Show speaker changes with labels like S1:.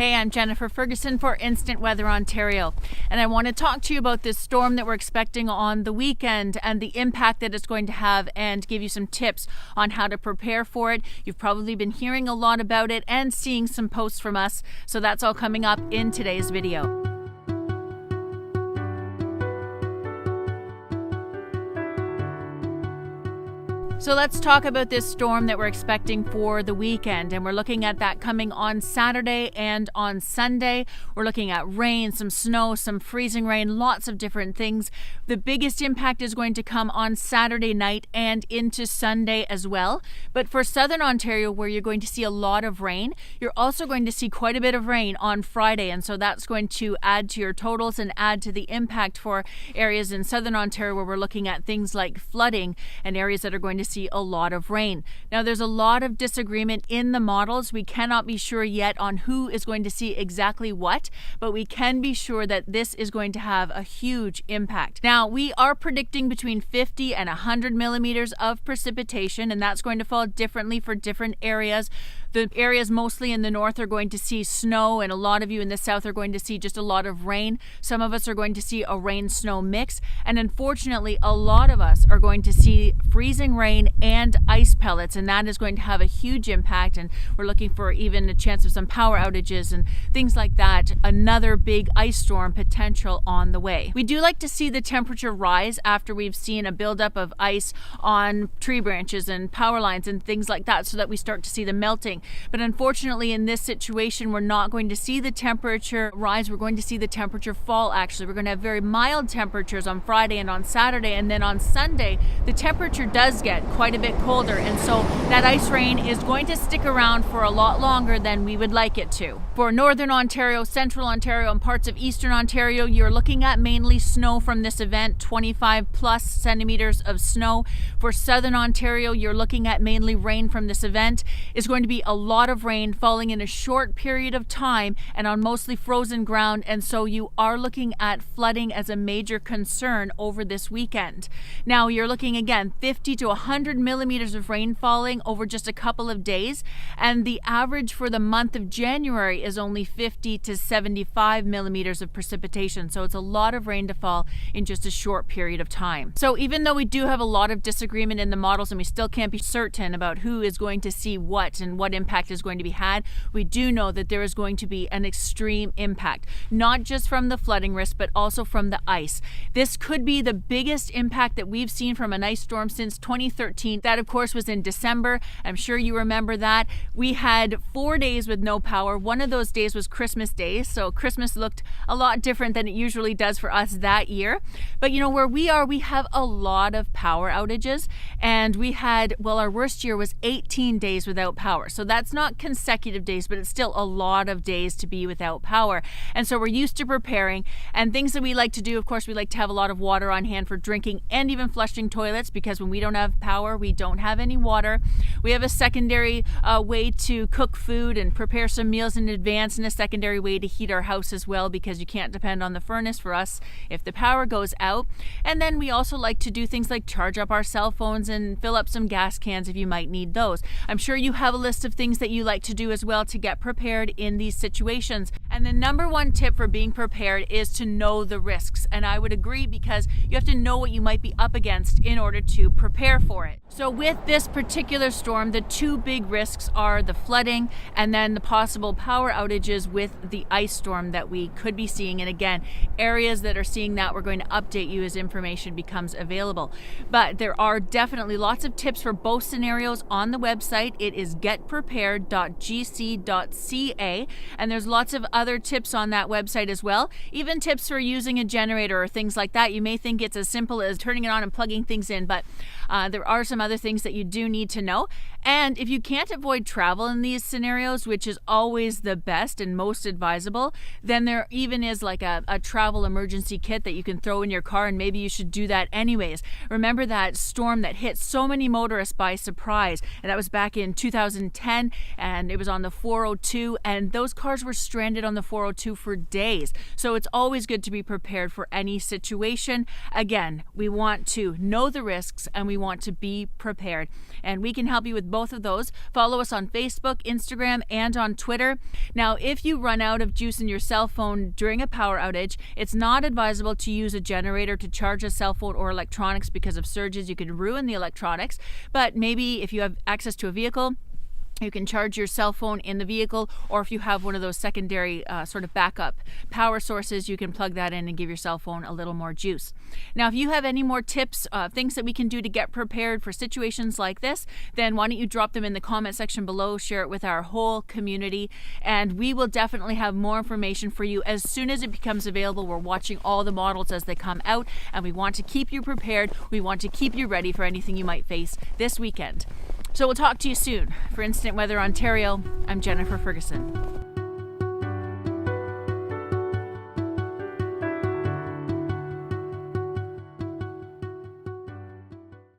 S1: Hey, I'm Jennifer Ferguson for Instant Weather Ontario, and I want to talk to you about this storm that we're expecting on the weekend and the impact that it's going to have, and give you some tips on how to prepare for it. You've probably been hearing a lot about it and seeing some posts from us, so that's all coming up in today's video. So let's talk about this storm that we're expecting for the weekend, and we're looking at that coming on Saturday and on Sunday. We're looking at rain, some snow, some freezing rain, lots of different things. The biggest impact is going to come on Saturday night and into Sunday as well. But for southern Ontario, where you're going to see a lot of rain, you're also going to see quite a bit of rain on Friday, and so that's going to add to your totals and add to the impact for areas in southern Ontario where we're looking at things like flooding and areas that are going to see a lot of rain. Now, there's a lot of disagreement in the models. We cannot be sure yet on who is going to see exactly what, but we can be sure that this is going to have a huge impact. Now, we are predicting between 50 and 100 millimeters of precipitation, and that's going to fall differently for different areas. The areas mostly in the north are going to see snow, and a lot of you in the south are going to see just a lot of rain. Some of us are going to see a rain-snow mix, and unfortunately, a lot of us are going to see freezing rain and ice pellets, and that is going to have a huge impact, and we're looking for even a chance of some power outages and things like that. Another big ice storm potential on the way. We do like to see the temperature rise after we've seen a buildup of ice on tree branches and power lines and things like that, so that we start to see the melting. But unfortunately, in this situation, we're not going to see the temperature rise. We're going to see the temperature fall, actually. We're going to have very mild temperatures on Friday and on Saturday, and then on Sunday, the temperature does get quite a bit colder, and so that ice rain is going to stick around for a lot longer than we would like it to. For northern Ontario, central Ontario, and parts of eastern Ontario, you're looking at mainly snow from this event, 25 plus centimeters of snow. For southern Ontario, you're looking at mainly rain from this event. It's going to be a lot of rain falling in a short period of time and on mostly frozen ground, and so you are looking at flooding as a major concern over this weekend. Now, you're looking again 50 to 100 millimeters of rain falling over just a couple of days, and the average for the month of January is only 50 to 75 millimeters of precipitation, so it's a lot of rain to fall in just a short period of time. So even though we do have a lot of disagreement in the models and we still can't be certain about who is going to see what and what impact is going to be had, we do know that there is going to be an extreme impact, not just from the flooding risk, but also from the ice. This could be the biggest impact that we've seen from an ice storm since 2013. That, of course, was in December. I'm sure you remember that. We had 4 days with no power. One of those days was Christmas Day, so Christmas looked a lot different than it usually does for us that year. But you know, where we are, we have a lot of power outages, and we had, well, our worst year was 18 days without power. So that's not consecutive days, but it's still a lot of days to be without power. And so we're used to preparing, and things that we like to do, of course, we like to have a lot of water on hand for drinking and even flushing toilets, because when we don't have power, we don't have any water. We have a secondary way to cook food and prepare some meals in advance, and a secondary way to heat our house as well, because you can't depend on the furnace for us if the power goes out. And then we also like to do things like charge up our cell phones and fill up some gas cans if you might need those. I'm sure you have a list of things that you like to do as well to get prepared in these situations. And the number one tip for being prepared is to know the risks. And I would agree, because you have to know what you might be up against in order to prepare for it. So with this particular storm, the two big risks are the flooding and then the possible power outages with the ice storm that we could be seeing. And again, areas that are seeing that, we're going to update you as information becomes available. But there are definitely lots of tips for both scenarios on the website. It is getprepared.gc.ca, and there's lots of other tips on that website as well. Even tips for using a generator or things like that. You may think it's as simple as turning it on and plugging things in, but there are some other things that you do need to know. And if you can't avoid travel in these scenarios, which is always the best and most advisable, then there even is like a travel emergency kit that you can throw in your car, and maybe you should do that anyways. Remember that storm that hit so many motorists by surprise, and that was back in 2010, and it was on the 402, and those cars were stranded on the the 402 for days. So it's always good to be prepared for any situation. Again, we want to know the risks and we want to be prepared. And we can help you with both of those. Follow us on Facebook, Instagram, and on Twitter. Now, if you run out of juice in your cell phone during a power outage, it's not advisable to use a generator to charge a cell phone or electronics because of surges. You can ruin the electronics. But maybe if you have access to a vehicle, you can charge your cell phone in the vehicle, or if you have one of those secondary sort of backup power sources, you can plug that in and give your cell phone a little more juice. Now, if you have any more tips, things that we can do to get prepared for situations like this, then why don't you drop them in the comment section below, share it with our whole community, and we will definitely have more information for you as soon as it becomes available. We're watching all the models as they come out, and we want to keep you prepared. We want to keep you ready for anything you might face this weekend. So we'll talk to you soon. For Instant Weather Ontario, I'm Jennifer Ferguson.